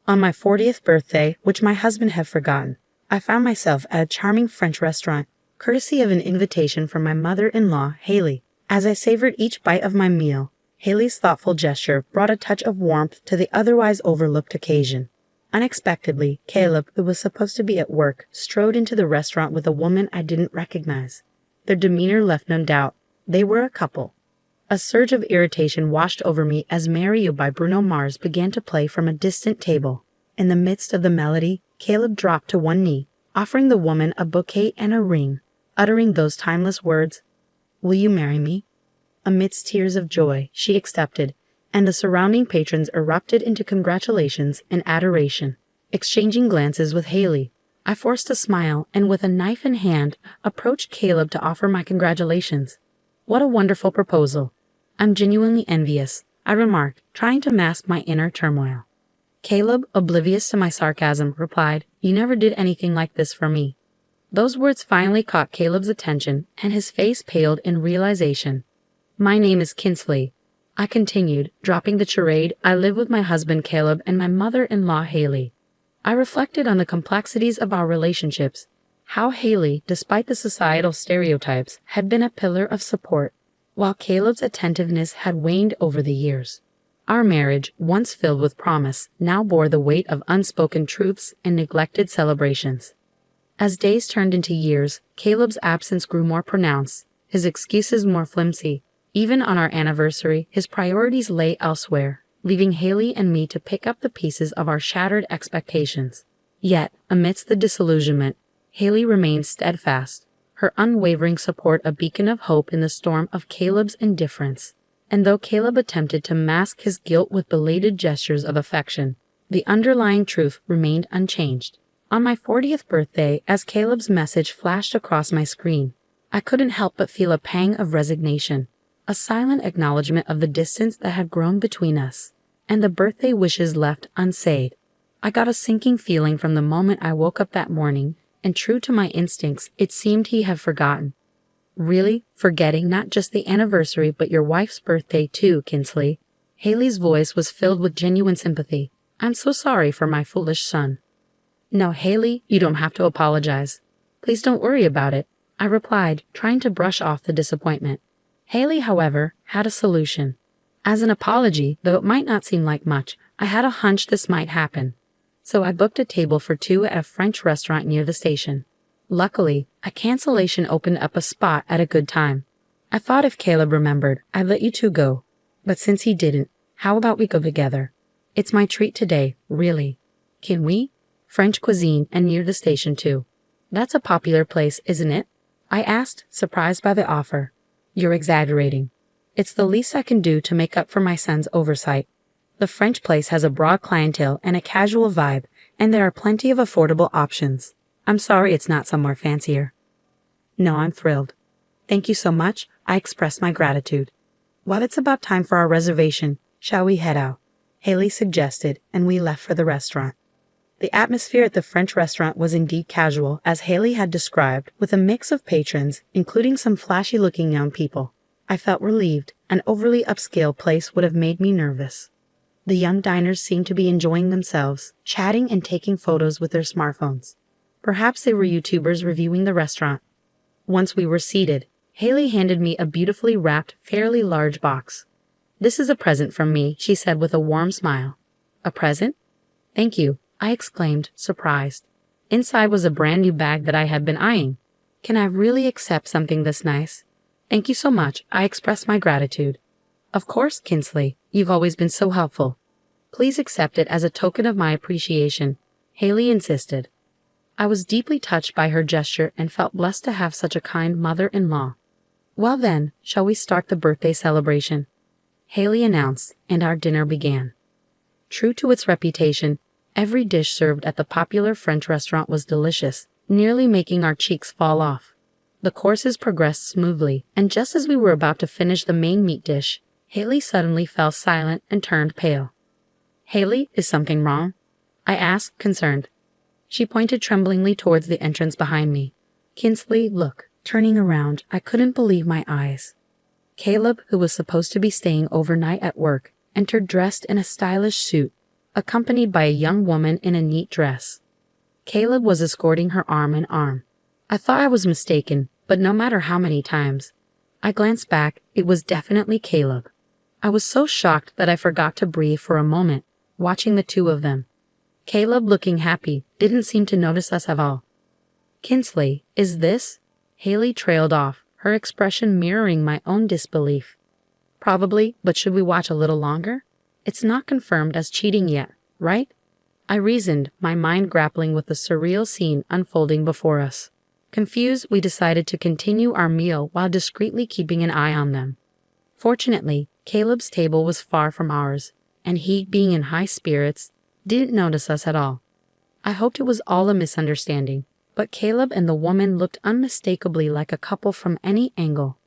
On my 40th birthday, which my husband had forgotten, I found myself at a charming French restaurant, courtesy of an invitation from my mother-in-law, Haley. As I savored each bite of my meal, Haley's thoughtful gesture brought a touch of warmth to the otherwise overlooked occasion. Unexpectedly, Caleb, who was supposed to be at work, strode into the restaurant with a woman I didn't recognize. Their demeanor left no doubt. They were a couple. A surge of irritation washed over me as Marry You by Bruno Mars began to play from a distant table. In the midst of the melody, Caleb dropped to one knee, offering the woman a bouquet and a ring, uttering those timeless words, "Will you marry me?" Amidst tears of joy, she accepted, and the surrounding patrons erupted into congratulations and adoration. Exchanging glances with Haley, I forced a smile and with a knife in hand, approached Caleb to offer my congratulations. "What a wonderful proposal. I'm genuinely envious," I remarked, trying to mask my inner turmoil. Caleb, oblivious to my sarcasm, replied, "You never did anything like this for me." Those words finally caught Caleb's attention, and his face paled in realization. "My name is Kinsley," I continued, dropping the charade. "I live with my husband Caleb and my mother-in-law Haley." I reflected on the complexities of our relationships, how Haley, despite the societal stereotypes, had been a pillar of support, while Caleb's attentiveness had waned over the years. Our marriage, once filled with promise, now bore the weight of unspoken truths and neglected celebrations. As days turned into years, Caleb's absence grew more pronounced, his excuses more flimsy. Even on our anniversary, his priorities lay elsewhere, leaving Haley and me to pick up the pieces of our shattered expectations. Yet, amidst the disillusionment, Haley remained steadfast, her unwavering support a beacon of hope in the storm of Caleb's indifference. And though Caleb attempted to mask his guilt with belated gestures of affection, the underlying truth remained unchanged. On my 40th birthday, as Caleb's message flashed across my screen, I couldn't help but feel a pang of resignation, a silent acknowledgement of the distance that had grown between us, and the birthday wishes left unsaid. I got a sinking feeling from the moment I woke up that morning, and true to my instincts, it seemed he had forgotten. "Really? Forgetting not just the anniversary but your wife's birthday too, Kinsley?" Haley's voice was filled with genuine sympathy. "I'm so sorry for my foolish son." "No, Haley, you don't have to apologize. Please don't worry about it," I replied, trying to brush off the disappointment. Haley, however, had a solution. As an apology, though it might not seem like much, I had a hunch this might happen. So I booked a table for two at a French restaurant near the station. Luckily, a cancellation opened up a spot at a good time. I thought if Caleb remembered, I'd let you two go. But since he didn't, how about we go together? It's my treat today, really. Can we? French cuisine and near the station too. That's a popular place, isn't it? I asked, surprised by the offer. You're exaggerating. It's the least I can do to make up for my son's oversight. The French place has a broad clientele and a casual vibe, and there are plenty of affordable options. I'm sorry it's not somewhere fancier. No, I'm thrilled. Thank you so much. I express my gratitude. Well, it's about time for our reservation. Shall we head out? Haley suggested, and we left for the restaurant. The atmosphere at the French restaurant was indeed casual, as Haley had described, with a mix of patrons, including some flashy-looking young people. I felt relieved. An overly upscale place would have made me nervous. The young diners seemed to be enjoying themselves, chatting and taking photos with their smartphones. Perhaps they were YouTubers reviewing the restaurant. Once we were seated, Haley handed me a beautifully wrapped, fairly large box. "This is a present from me," she said with a warm smile. "A present?" "Thank you," I exclaimed, surprised. Inside was a brand new bag that I had been eyeing. "Can I really accept something this nice?" "Thank you so much," I expressed my gratitude. "Of course, Kinsley. You've always been so helpful. Please accept it as a token of my appreciation," Haley insisted. I was deeply touched by her gesture and felt blessed to have such a kind mother-in-law. "Well then, shall we start the birthday celebration?" Haley announced, and our dinner began. True to its reputation, every dish served at the popular French restaurant was delicious, nearly making our cheeks fall off. The courses progressed smoothly, and just as we were about to finish the main meat dish, Haley suddenly fell silent and turned pale. "Haley, is something wrong?" I asked, concerned. She pointed tremblingly towards the entrance behind me. "Kinsley, look." Turning around, I couldn't believe my eyes. Caleb, who was supposed to be staying overnight at work, entered dressed in a stylish suit, accompanied by a young woman in a neat dress. Caleb was escorting her arm in arm. I thought I was mistaken, but no matter how many times I glanced back, it was definitely Caleb. I was so shocked that I forgot to breathe for a moment, watching the two of them. Caleb, looking happy, didn't seem to notice us at all. "Kinsley, is this?" Haley trailed off, her expression mirroring my own disbelief. "Probably, but should we watch a little longer? It's not confirmed as cheating yet, right?" I reasoned, my mind grappling with the surreal scene unfolding before us. Confused, we decided to continue our meal while discreetly keeping an eye on them. Fortunately, Caleb's table was far from ours, and he, being in high spirits, didn't notice us at all. I hoped it was all a misunderstanding, but Caleb and the woman looked unmistakably like a couple from any angle.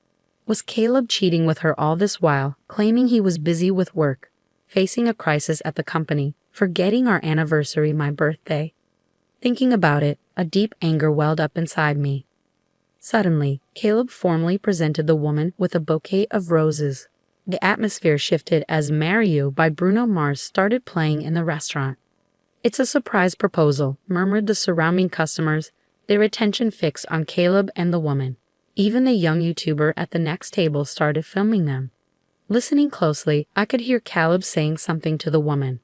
Was Caleb cheating with her all this while, claiming he was busy with work, facing a crisis at the company, forgetting our anniversary, my birthday? Thinking about it, a deep anger welled up inside me. Suddenly, Caleb formally presented the woman with a bouquet of roses. The atmosphere shifted as "Marry You" by Bruno Mars started playing in the restaurant. "It's a surprise proposal," murmured the surrounding customers, their attention fixed on Caleb and the woman. Even the young YouTuber at the next table started filming them. Listening closely, I could hear Caleb saying something to the woman.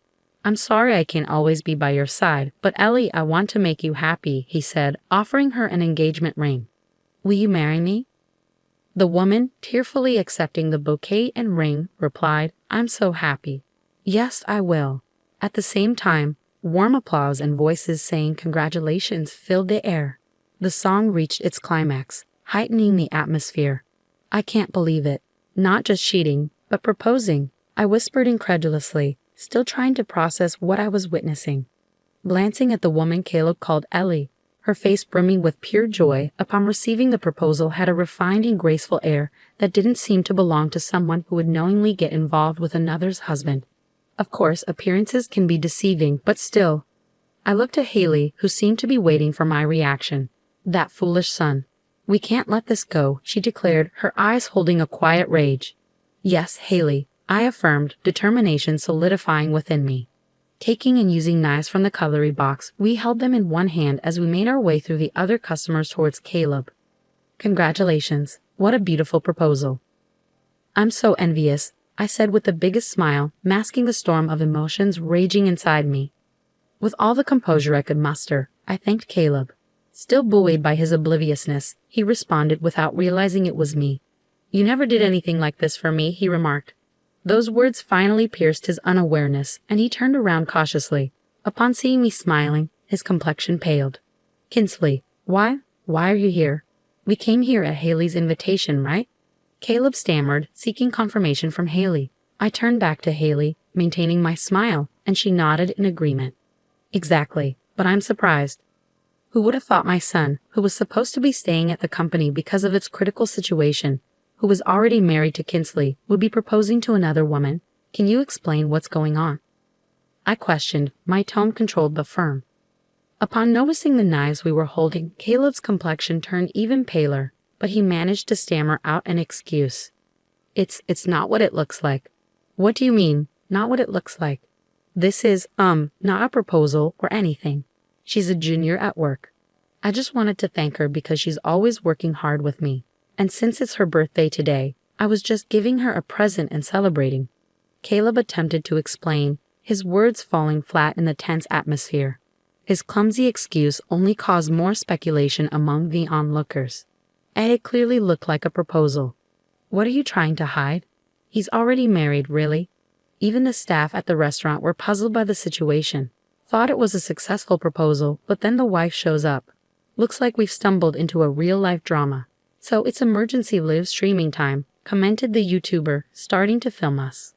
"I'm sorry I can't always be by your side, but Ellie, I want to make you happy," he said, offering her an engagement ring. "Will you marry me?" The woman, tearfully accepting the bouquet and ring, replied, "I'm so happy. Yes, I will." At the same time, warm applause and voices saying congratulations filled the air. The song reached its climax, heightening the atmosphere. "I can't believe it. Not just cheating, but proposing," I whispered incredulously, still trying to process what I was witnessing. Glancing at the woman Caleb called Ellie, her face brimming with pure joy upon receiving the proposal had a refined and graceful air that didn't seem to belong to someone who would knowingly get involved with another's husband. Of course, appearances can be deceiving, but still. I looked at Haley, who seemed to be waiting for my reaction. "That foolish son. We can't let this go," she declared, her eyes holding a quiet rage. "Yes, Haley," I affirmed, determination solidifying within me. Taking and using knives from the cutlery box, we held them in one hand as we made our way through the other customers towards Caleb. "Congratulations. What a beautiful proposal." "I'm so envious," I said with the biggest smile, masking the storm of emotions raging inside me. With all the composure I could muster, I thanked Caleb. Still buoyed by his obliviousness, he responded without realizing it was me. "You never did anything like this for me," he remarked. Those words finally pierced his unawareness, and he turned around cautiously. Upon seeing me smiling, his complexion paled. "Kinsley, why are you here? We came here at Haley's invitation, right?" Caleb stammered, seeking confirmation from Haley. I turned back to Haley, maintaining my smile, and she nodded in agreement. "Exactly, but I'm surprised. Who would have thought my son, who was supposed to be staying at the company because of its critical situation, who was already married to Kinsley, would be proposing to another woman? Can you explain what's going on?" I questioned, my tone controlled but firm. Upon noticing the knives we were holding, Caleb's complexion turned even paler, but he managed to stammer out an excuse. It's not what it looks like." "What do you mean, not what it looks like?" "This is, not a proposal or anything. She's a junior at work. I just wanted to thank her because she's always working hard with me. And since it's her birthday today, I was just giving her a present and celebrating." Caleb attempted to explain, his words falling flat in the tense atmosphere. His clumsy excuse only caused more speculation among the onlookers. It had clearly looked like a proposal. What are you trying to hide? He's already married, really. Even the staff at the restaurant were puzzled by the situation. Thought it was a successful proposal, but then the wife shows up. Looks like we've stumbled into a real-life drama. "So it's emergency live streaming time," commented the YouTuber, starting to film us.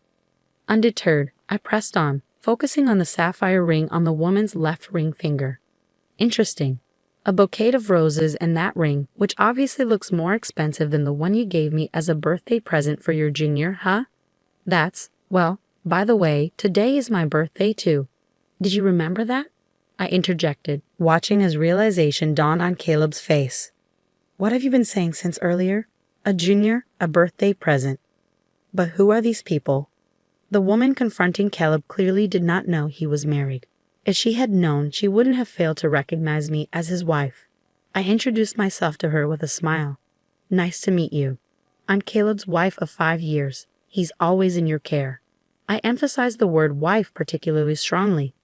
Undeterred, I pressed on, focusing on the sapphire ring on the woman's left ring finger. "Interesting. A bouquet of roses and that ring, which obviously looks more expensive than the one you gave me as a birthday present for your junior, huh? Well, by the way, today is my birthday too. Did you remember that?" I interjected, watching as realization dawned on Caleb's face. "What have you been saying since earlier? A junior, a birthday present. But who are these people? The woman confronting Caleb clearly did not know he was married. If she had known, she wouldn't have failed to recognize me as his wife. I introduced myself to her with a smile. Nice to meet you. I'm Caleb's wife of 5 years. He's always in your care. I emphasized the word wife particularly strongly.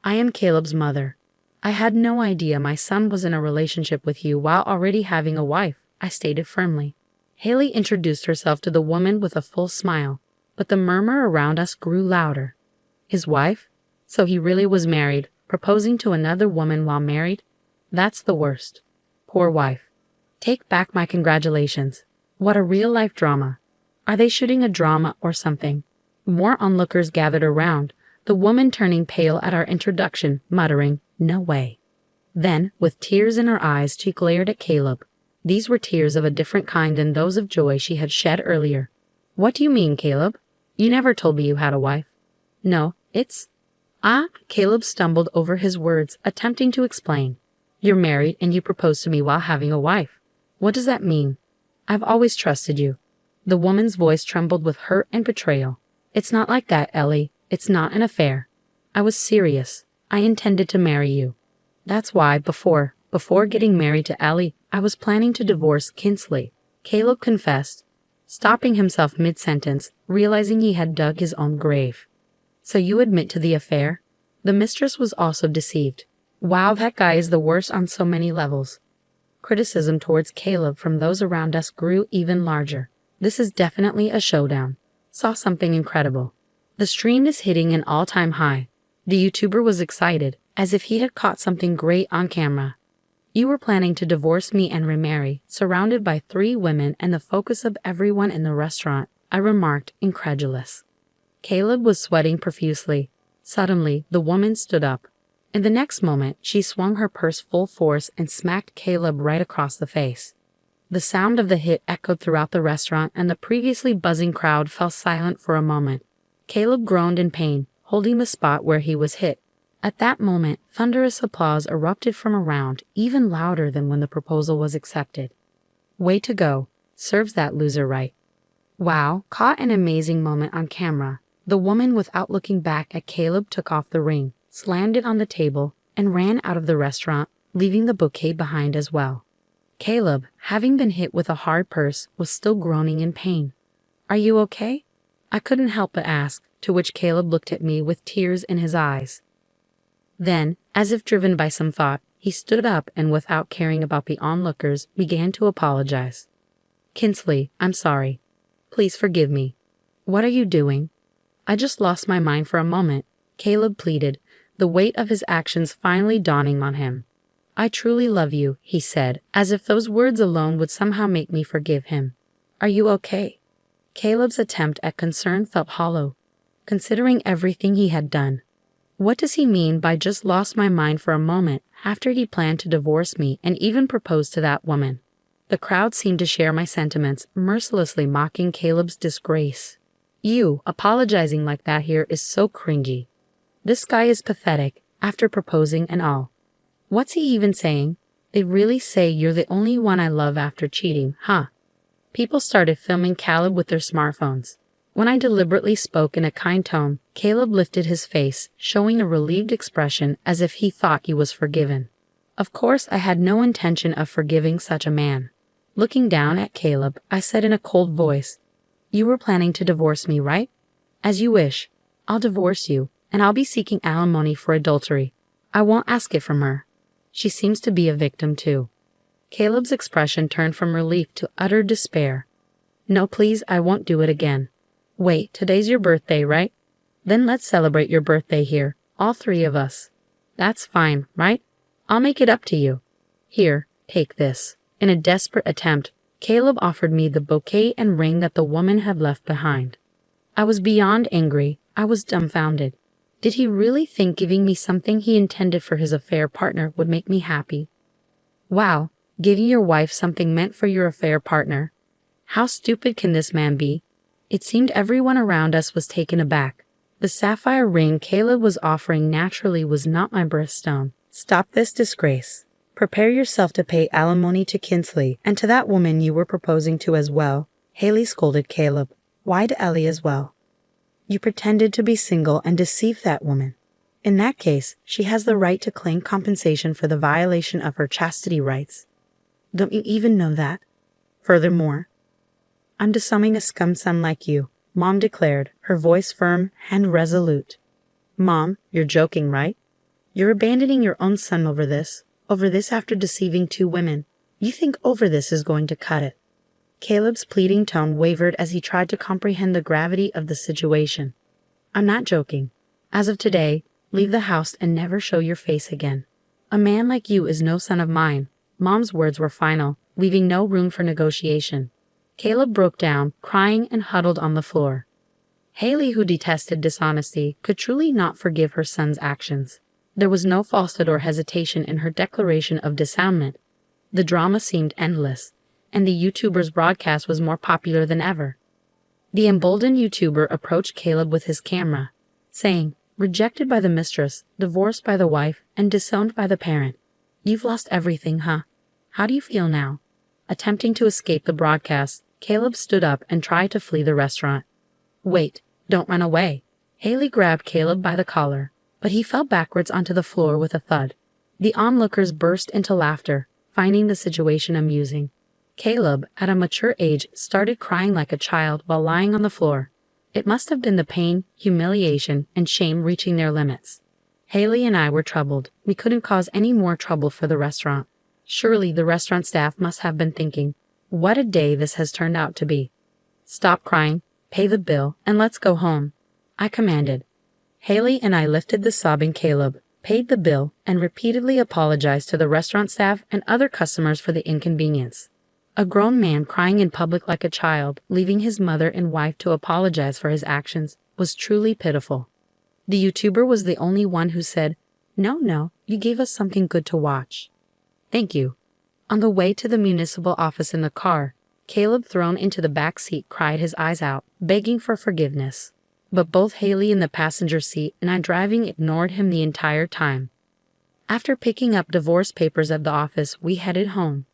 I am Caleb's mother. I had no idea my son was in a relationship with you while already having a wife, I stated firmly. Haley introduced herself to the woman with a full smile, but the murmur around us grew louder. His wife? So he really was married, proposing to another woman while married? That's the worst. Poor wife. Take back my congratulations. What a real-life drama. Are they shooting a drama or something? More onlookers gathered around, the woman turning pale at our introduction, muttering, "No way." Then, with tears in her eyes, she glared at Caleb. These were tears of a different kind than those of joy she had shed earlier. "What do you mean, Caleb? You never told me you had a wife." "No, it's—" Caleb stumbled over his words, attempting to explain. "You're married and you proposed to me while having a wife. What does that mean? I've always trusted you." The woman's voice trembled with hurt and betrayal. "It's not like that, Ellie. It's not an affair. I was serious. I intended to marry you. That's why, before getting married to Ellie, I was planning to divorce Kinsley," Caleb confessed, stopping himself mid-sentence, realizing he had dug his own grave. "So you admit to the affair?" The mistress was also deceived. Wow, that guy is the worst on so many levels. Criticism towards Caleb from those around us grew even larger. This is definitely a showdown. Saw something incredible. The stream is hitting an all-time high. The YouTuber was excited, as if he had caught something great on camera. "You were planning to divorce me and remarry, surrounded by 3 women and the focus of everyone in the restaurant," I remarked, incredulous. Caleb was sweating profusely. Suddenly, the woman stood up. In the next moment, she swung her purse full force and smacked Caleb right across the face. The sound of the hit echoed throughout the restaurant, and the previously buzzing crowd fell silent for a moment. Caleb groaned in pain, holding the spot where he was hit. At that moment, thunderous applause erupted from around, even louder than when the proposal was accepted. "Way to go. Serves that loser right." Wow, caught an amazing moment on camera. The woman, without looking back at Caleb, took off the ring, slammed it on the table, and ran out of the restaurant, leaving the bouquet behind as well. Caleb, having been hit with a hard purse, was still groaning in pain. "Are you okay?" I couldn't help but ask, to which Caleb looked at me with tears in his eyes. Then, as if driven by some thought, he stood up and, without caring about the onlookers, began to apologize. "Kinsley, I'm sorry. Please forgive me." "What are you doing?" "I just lost my mind for a moment," Caleb pleaded, the weight of his actions finally dawning on him. "I truly love you," he said, as if those words alone would somehow make me forgive him. "Are you okay?" Caleb's attempt at concern felt hollow, considering everything he had done. What does he mean by just lost my mind for a moment after he planned to divorce me and even propose to that woman? The crowd seemed to share my sentiments, mercilessly mocking Caleb's disgrace. "You apologizing like that here is so cringy. This guy is pathetic, after proposing and all. What's he even saying? They really say you're the only one I love after cheating, huh?" People started filming Caleb with their smartphones. When I deliberately spoke in a kind tone, Caleb lifted his face, showing a relieved expression as if he thought he was forgiven. Of course, I had no intention of forgiving such a man. Looking down at Caleb, I said in a cold voice, "You were planning to divorce me, right? As you wish. I'll divorce you, and I'll be seeking alimony for adultery. I won't ask it from her. She seems to be a victim too." Caleb's expression turned from relief to utter despair. "No, please, I won't do it again." "Wait, today's your birthday, right? Then let's celebrate your birthday here, all 3 of us." "That's fine, right? I'll make it up to you. Here, take this." In a desperate attempt, Caleb offered me the bouquet and ring that the woman had left behind. I was beyond angry. I was dumbfounded. Did he really think giving me something he intended for his affair partner would make me happy? Wow, giving your wife something meant for your affair partner. How stupid can this man be? It seemed everyone around us was taken aback. The sapphire ring Caleb was offering naturally was not my birthstone. "Stop this disgrace. Prepare yourself to pay alimony to Kinsley and to that woman you were proposing to as well," Haley scolded Caleb. "Why to Ellie as well?" You pretended to be single and deceived that woman. In that case, she has the right to claim compensation for the violation of her chastity rights. Don't you even know that? Furthermore, I'm disowning a scum son like you, Mom declared, her voice firm and resolute. Mom, you're joking, right? You're abandoning your own son over this after deceiving 2 women. You think over this is going to cut it. Caleb's pleading tone wavered as he tried to comprehend the gravity of the situation. I'm not joking. As of today, leave the house and never show your face again. A man like you is no son of mine. Mom's words were final, leaving no room for negotiation. Caleb broke down, crying and huddled on the floor. Haley, who detested dishonesty, could truly not forgive her son's actions. There was no falsehood or hesitation in her declaration of disavowment. The drama seemed endless, and the YouTuber's broadcast was more popular than ever. The emboldened YouTuber approached Caleb with his camera, saying, "Rejected by the mistress, divorced by the wife, and disowned by the parent. You've lost everything, huh? How do you feel now?" Attempting to escape the broadcast, Caleb stood up and tried to flee the restaurant. "Wait, don't run away." Haley grabbed Caleb by the collar, but he fell backwards onto the floor with a thud. The onlookers burst into laughter, finding the situation amusing. Caleb, at a mature age, started crying like a child while lying on the floor. It must have been the pain, humiliation, and shame reaching their limits. Haley and I were troubled. We couldn't cause any more trouble for the restaurant. Surely the restaurant staff must have been thinking, what a day this has turned out to be. "Stop crying, pay the bill, and let's go home," I commanded. Haley and I lifted the sobbing Caleb, paid the bill, and repeatedly apologized to the restaurant staff and other customers for the inconvenience. A grown man crying in public like a child, leaving his mother and wife to apologize for his actions, was truly pitiful. The YouTuber was the only one who said, No, you gave us something good to watch." "Thank you." On the way to the municipal office in the car, Caleb, thrown into the back seat, cried his eyes out, begging for forgiveness. But both Haley in the passenger seat and I driving ignored him the entire time. After picking up divorce papers at the office, we headed home.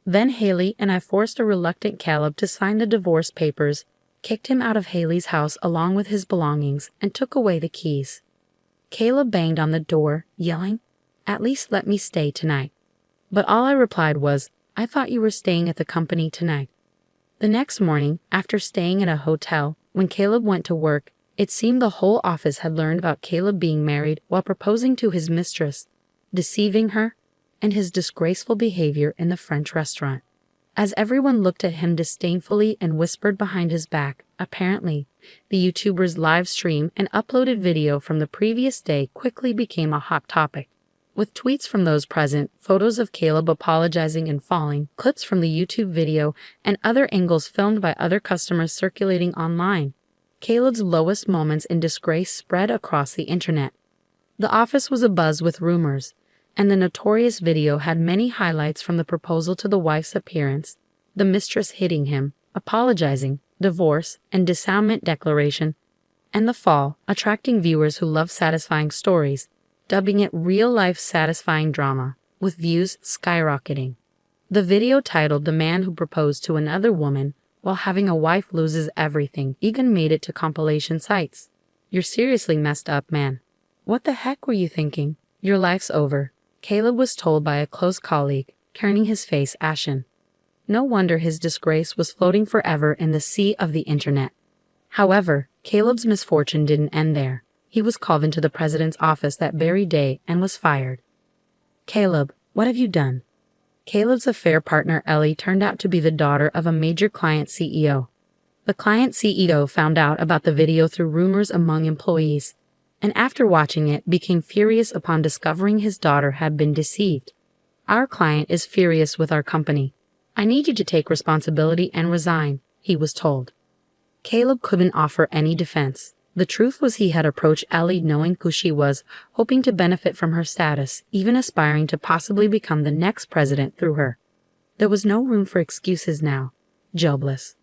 Then Haley and I forced a reluctant Caleb to sign the divorce papers, kicked him out of Haley's house along with his belongings, and took away the keys. Caleb banged on the door, yelling, "At least let me stay tonight." But all I replied was, "I thought you were staying at the company tonight." The next morning, after staying at a hotel, when Caleb went to work, it seemed the whole office had learned about Caleb being married while proposing to his mistress, deceiving her, and his disgraceful behavior in the French restaurant. As everyone looked at him disdainfully and whispered behind his back, apparently, the YouTuber's live stream and uploaded video from the previous day quickly became a hot topic. With tweets from those present, photos of Caleb apologizing and falling, clips from the YouTube video, and other angles filmed by other customers circulating online. Caleb's lowest moments in disgrace spread across the internet. The office was abuzz with rumors, and the notorious video had many highlights from the proposal to the wife's appearance, the mistress hitting him, apologizing, divorce, and disavowment declaration, and the fall, attracting viewers who love satisfying stories, dubbing it real-life satisfying drama, with views skyrocketing. The video titled "The Man Who Proposed to Another Woman While Having a Wife Loses Everything" even made it to compilation sites. "You're seriously messed up, man. What the heck were you thinking? Your life's over," Caleb was told by a close colleague, turning his face ashen. No wonder his disgrace was floating forever in the sea of the internet. However, Caleb's misfortune didn't end there. He was called into the president's office that very day and was fired. "Caleb, what have you done?" Caleb's affair partner Ellie turned out to be the daughter of a major client CEO. The client CEO found out about the video through rumors among employees, and after watching it became furious upon discovering his daughter had been deceived. "Our client is furious with our company. I need you to take responsibility and resign," he was told. Caleb couldn't offer any defense. The truth was he had approached Ellie knowing who she was, hoping to benefit from her status, even aspiring to possibly become the next president through her. There was no room for excuses now. Jobless.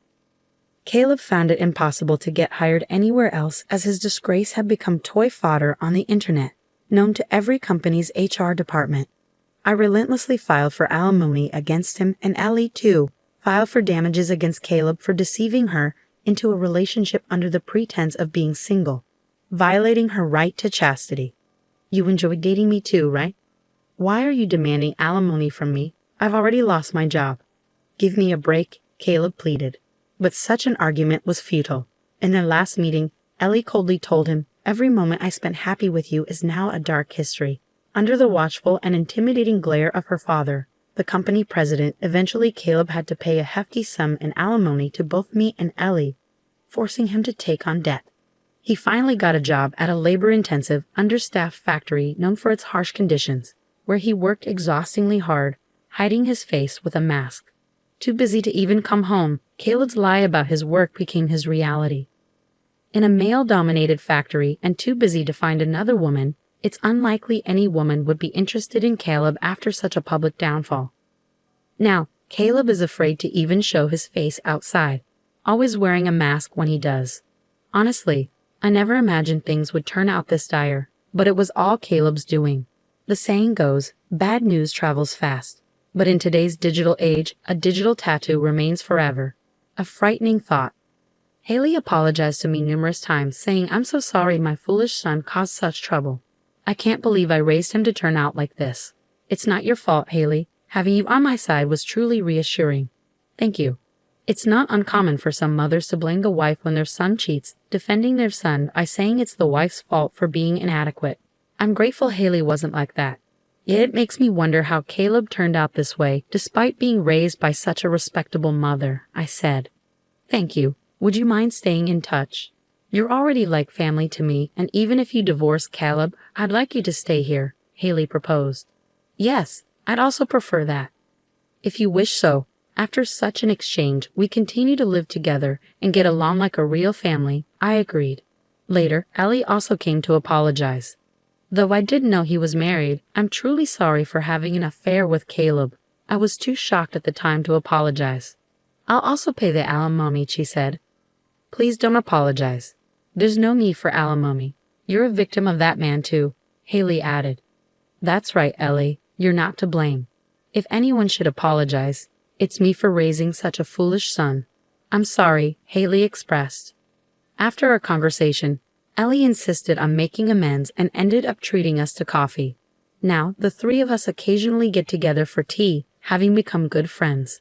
Caleb found it impossible to get hired anywhere else as his disgrace had become toy fodder on the internet, known to every company's HR department. I relentlessly filed for alimony against him, and Ellie, too, filed for damages against Caleb for deceiving her, into a relationship under the pretense of being single, violating her right to chastity. You enjoy dating me too, right? Why are you demanding alimony from me? I've already lost my job. Give me a break, Caleb pleaded. But such an argument was futile. In their last meeting, Ellie coldly told him, "Every moment I spent happy with you is now a dark history." Under the watchful and intimidating glare of her father, the company president, eventually Caleb had to pay a hefty sum in alimony to both me and Ellie, forcing him to take on debt. He finally got a job at a labor-intensive, understaffed factory known for its harsh conditions, where he worked exhaustingly hard, hiding his face with a mask. Too busy to even come home, Caleb's lie about his work became his reality. In a male-dominated factory and too busy to find another woman, it's unlikely any woman would be interested in Caleb after such a public downfall. Now, Caleb is afraid to even show his face outside, always wearing a mask when he does. Honestly, I never imagined things would turn out this dire, but it was all Caleb's doing. The saying goes, bad news travels fast. But in today's digital age, a digital tattoo remains forever. A frightening thought. Haley apologized to me numerous times, saying, "I'm so sorry my foolish son caused such trouble. I can't believe I raised him to turn out like this." "It's not your fault, Haley. Having you on my side was truly reassuring." "Thank you." It's not uncommon for some mothers to blame the wife when their son cheats, defending their son by saying it's the wife's fault for being inadequate. I'm grateful Haley wasn't like that. Yet it makes me wonder how Caleb turned out this way, despite being raised by such a respectable mother, I said. "Thank you. Would you mind staying in touch? You're already like family to me, and even if you divorce Caleb, I'd like you to stay here," Haley proposed. "Yes, I'd also prefer that." "If you wish so." After such an exchange, we continue to live together and get along like a real family, I agreed. Later, Ellie also came to apologize. "Though I didn't know he was married, I'm truly sorry for having an affair with Caleb. I was too shocked at the time to apologize." "I'll also pay the alimony," she said. "Please don't apologize. There's no need for alimony. You're a victim of that man too," Haley added. "That's right, Ellie. You're not to blame. If anyone should apologize, it's me for raising such a foolish son." "I'm sorry," Haley expressed. After our conversation, Ellie insisted on making amends and ended up treating us to coffee. Now, the three of us occasionally get together for tea, having become good friends.